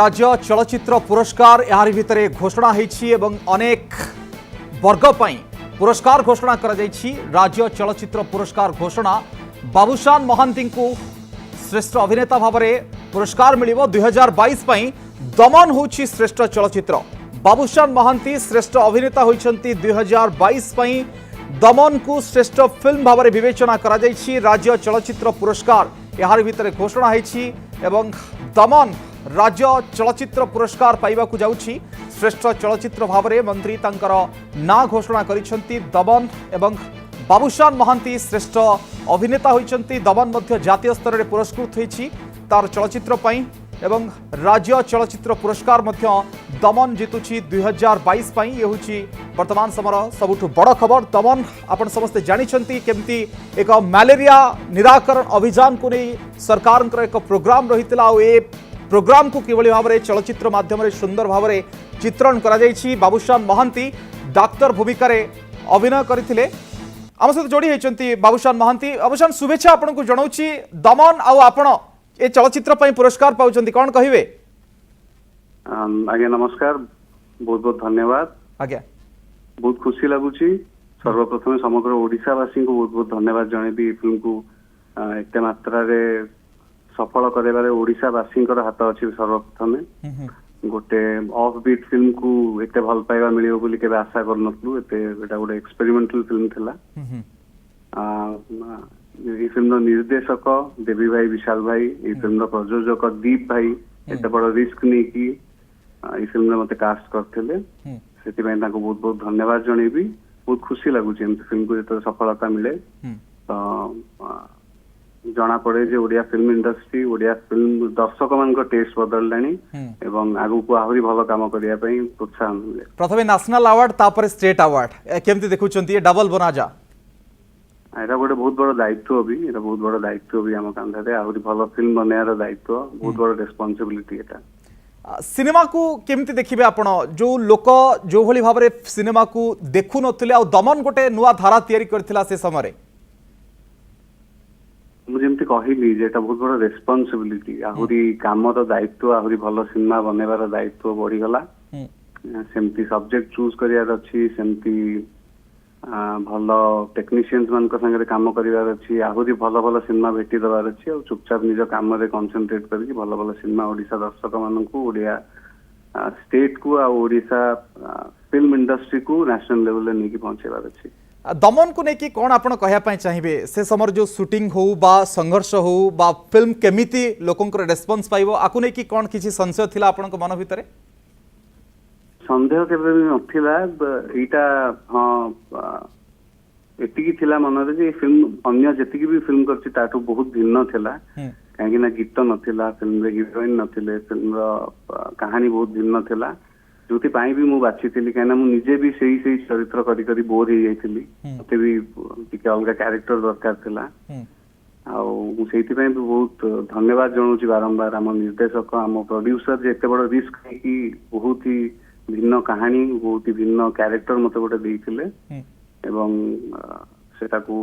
राज्य चलचित्र पुरस्कार यार भितर घोषणा होईछि एवं अनेक वर्ग पई पुरस्कार घोषणा करा जाईछि। राज्य चलचित्र पुरस्कार घोषणा बाबूशान महांती को श्रेष्ठ अभिनेता भाव में पुरस्कार मिलिबो। 2022 पई दमन होछि श्रेष्ठ चलचित्र। बाबूशान महांती श्रेष्ठ अभिनेता होइछंती 2022 पई दमन को श्रेष्ठ फिल्म भाव में विवेचना करा जाईछि। राज्य चलचित्र पुरस्कार यार भितर घोषणा होईछि एवं दमन राज्य चलचित्र पुरस्कार पाइबाकू जाउछि। श्रेष्ठ चलचित्र भाव में मंत्री तांकर ना घोषणा करिसेंती दमन एवं बाबूशान महांती श्रेष्ठ अभिनेता होइछंती। दमन मध्य जातीय स्तर में पुरस्कृत होइछि तार चलचित्र पई एवं राज्य चलचित्र पुरस्कार मध्य दमन जीतुछि 2022 पई। ये होछि वर्तमान समय सबुठु बड़ खबर। दमन आपण समस्ते जानिछंती केमती एक मलेरिया निराकरण अभियान को नहीं सरकार एक प्रोग्राम रहितला और ए प्रोग्राम को किभली भाव में चलचित्र माध्यम सुंदर भाव में चित्रण करा जायछि। बाबूशान महांती डाक्तर भूमिका अभिनय करथिले। आम सहित जोड़ी होती बाबूशान महांती। बाबूशान शुभेच्छा आपन को जनाऊछि। दमन आउ आपण ए चलचित्र पई पुरस्कार पाउछंती कोन कहिबे? आज्ञा नमस्कार, बहुत बहुत धन्यवाद। आज्ञा बहुत खुशी लगुछि। सर्वप्रथम समग्र ओडिशावासी को बहुत बहुत धन्यवाद जणेबी। फिल्म को एते मात्रा रे सफल करेबारे ओडिशावासी हाथ अच्छी। सर्वप्रथम गोटे ऑफ बीट फिल्म को एते भल पाइबा मिलियो बोली केबे आशा करनथलु। एटा गोटे एक्सपेरिमेंटल फिल्म थिला। ये फिल्म निर्देशक देवी भाई विशाल भाई, ये फिल्म प्रयोजक दीप भाई एते बड़ रिस्क नहीं कि ये फिल्म मते कास्ट करथिले। सेति पय ताको बहुत बहुत धन्यवाद जणेबी। बहुत खुशी लागुछि एमती फिल्म को जते सफलता मिले तो जना पड़े जे Odia film industry Odia film दर्शक मान टेस्ट बदललानी एवं आगु को आहुरी भलो काम करिया पई प्रोत्साहन मिले। प्रथमे नेशनल अवार्ड तापर स्टेट अवार्ड केमती देखुचंती ये डबल बना जा? एटा गोटे बहुत बड़ दायित्व भी। एटा बहुत बड़ दायित्व भी आम कांधे। आहुरी भलो फिल्म बनायार दायित्व बहुत बड़ रेस्पोंसिबिलिटी। एटा सिनेमा को केमती देखिबे आपण? जो लोक जो भली भाव में सिनेमा को देखु नथिले आ दमन गोटे नुआ धारा तयारी करथिला से समय रे मुझे कहली जे बहुत बड़ रेस्पोंसिबिलिटी। आहुरी काम दायित्व आहुरी भल सिनेमा बनैबार दायित्व बढ़ीगला। सेमती सब्जेक्ट चूज करियार अछि, सेमती भल टेक्नीशियंस मान संगे काम करिवार अछि, आहुरी भल भल सिनेमा भेटी दबार अछि और चुपचाप निज काम रे कंसंट्रेट करके भल भल सिनेमा ओडिशा दर्शक मान को ओडिया स्टेट को आ ओडिशा फिल्म इंडस्ट्री को नेशनल लेवल ले नेकी पहुंचेबार अछि। दमन को लेकिन कौन आप कहवाई चाहिए? से समय जो शूटिंग हो बा संघर्ष हो बा फिल्म केमिति लोकंकर रेस्पॉन्स पाइबो आकु नहीं कि कौन किसी संशय थिला आपन को मन भितरे? संदेह केबे भी नथिला। एटा हां एतिकी थिला मन रे जे फिल्म अन्य जतिकी भी फिल्म करछि ताटू बहुत भिन्न थिला। काहे कि ना गीत नथिला, फिल्म रे हीरोइन नथिले, फिल्म रो कहानी बहुत भिन्न थिला। जोति पाई भी मु बाछिथिली काहे ना मु निजे भी सही चरित्र करी करी बोर ही जाइथिली। मते भी टिके अलगा कैरेक्टर दरकार थिला आ मु सेति पय भी बहुत धन्यवाद जणाउछि बारंबार आम निर्देशक आम प्रोड्यूसर जे एते बड़ रिस्क कि बहुत ही भिन्न कहानी बहुत ही भिन्न कैरेक्टर मते गोटे देइथिले एवं सेटा को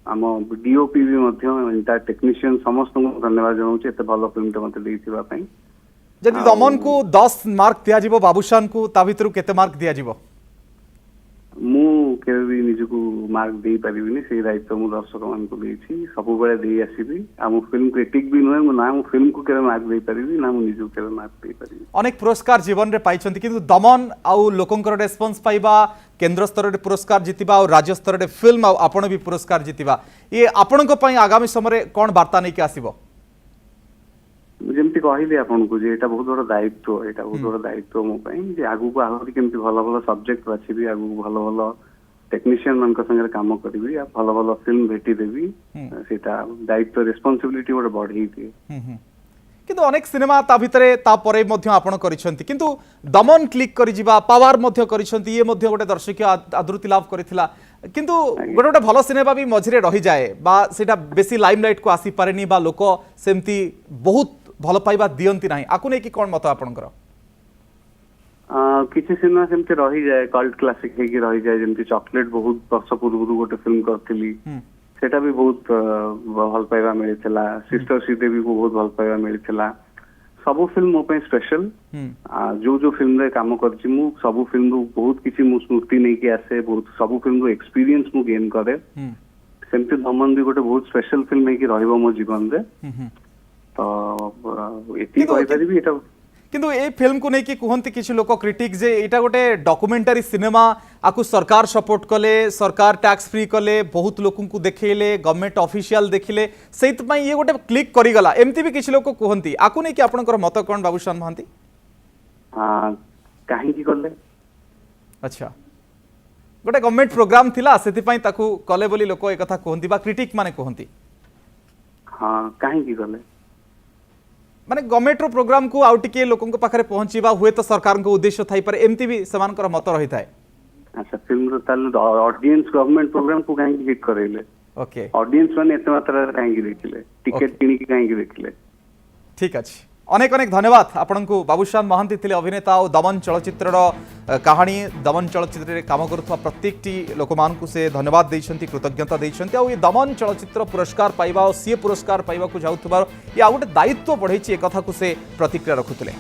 आम डीओपी भी मध्य इंटा टेक्नीशियन समस्त को धन्यवाद जणाउछि एते भलो फिल्म ते मते देइथिबा पय। जदि दमन को 10 मार्क दिया जिवो बाबूशान को ता भितरु केते मार्क दिया जिवो? मु केबे भी निजको मार्क देई परिबिनी। से दायित्व मु दर्शक मान को देछि, सब बेले देई आसीबी। आम फिल्म क्रिटिक भी नय, मु ना मु फिल्म को केबे मार्क देई परिबी ना मु निजको केबे मार्क देई परिबी। अनेक पुरस्कार जीवन रे पाइछंती किंतु दमन आउ लोकंकर रेस्पॉन्स पाइबा, केंद्र स्तर रे पुरस्कार जितिबा और राज्य स्तर रे फिल्म आ आपण भी पुरस्कार जितिबा, ये आपण को पई आगामी समय रे कोन वार्ता नै के आसीबो? जेमती कहली आपन को जे एटा बहुत बड़ दायित्व। एटा बहुत बड़ दायित्व मो पई जे आगु को आहुरी केमती भलो भलो सब्जेक्ट बाछिबी, आगु भलो भलो टेक्नीशियन मान संगे काम करबी आ भलो भलो फिल्म भेटी देबी। सेटा दायित्व रेस्पोंसिबिलिटी बड़ बढ़ी दिए। किंतु अनेक सिनेमा ता भितरे ता परे मध्य आपण करिसंती किंतु दमन क्लिक करि जिबा पावर मध्य करिसंती। ये मध्य गोटे दर्शक आदृति लाभ करिथिला किंतु गोटे गोटे भलो सिनेमा भी मझिरे रही जाए बा सेटा बेसी लाइमलाइट को आसी पारेनी बा लोक सेमती बहुत भलो पाइबा दियंती नाही। आकु नै कि कोन मत आपनकर? किसी सिनेमा सेमती रही जाए, कल्ट क्लासिक हे कि रही जाए। जेमती चॉकलेट बहुत वर्ष पूर्व गोटे फिल्म करथिली, सेटा भी बहुत भल पाइबा मिलिथिला। सिस्टर श्रीदेवी को बहुत भल पाइबा मिलिथिला। सब फिल्म मो पे स्पेशल जो जो फिल्म रे काम करछि मु सब फिल्म रो बहुत किछि मु स्मृति नै के आसे बहुत सब फिल्म रो एक्सपीरियंस मु गेन करे सेमति दमन भी गोटे बहुत स्पेशल फिल्म है कि रहइबो मो जीवन रे तो एति कहि परिबी एटा किंतु ए फिल्म को लेकिन कहते किसी लोक क्रिटिक जे एटा गोटे डॉक्यूमेंटरी सिनेमा आपको सरकार सपोर्ट कले सरकार टैक्स फ्री कले बहुत लोक को देखले गवर्नमेंट ऑफिशियल देखले से ये गोटे क्लिक करिगला एमती भी किसी लोक कहती आपको नहीं कि आपनकर मत कौन बाबूशान महांती काहे की कले अच्छा गोटे गवर्नमेंट प्रोग्राम थिला सेति पई ताकू कले बोली लोक ए कथा कहती बा क्रिटिक माने कहती हां काहे की कले माने गवर्नमेंट रो प्रोग्राम को आउ टिके लोकन को पाखरे पहुंचीबा हुए तो सरकार को उद्देश्य थाई पर एमती भी समानकर मत रही थाए अच्छा फिल्म रो ताल ऑडियंस गवर्नमेंट प्रोग्राम को काहे हिट करेले ओके ऑडियंस माने एते मात्रा रे काहे देखिले टिकट किनी की काहे देखिले ठीक अछि अनेक अनेक धन्यवाद आपन को बाबूशान महांती थिले अभिनेता और दमन चलचित्र कहानी दमन चलचित्र रे काम करुवा प्रत्येक टी लोकमान को से धन्यवाद देइछंती कृतज्ञता देइछंती और ये दमन चलचित्र पुरस्कार पाइबा और सी पुरस्कार पाइबा को जाउथबार ये आ गोटे दायित्व बढ़ैछि ए कथा को से प्रतिक्रिया रखुतले।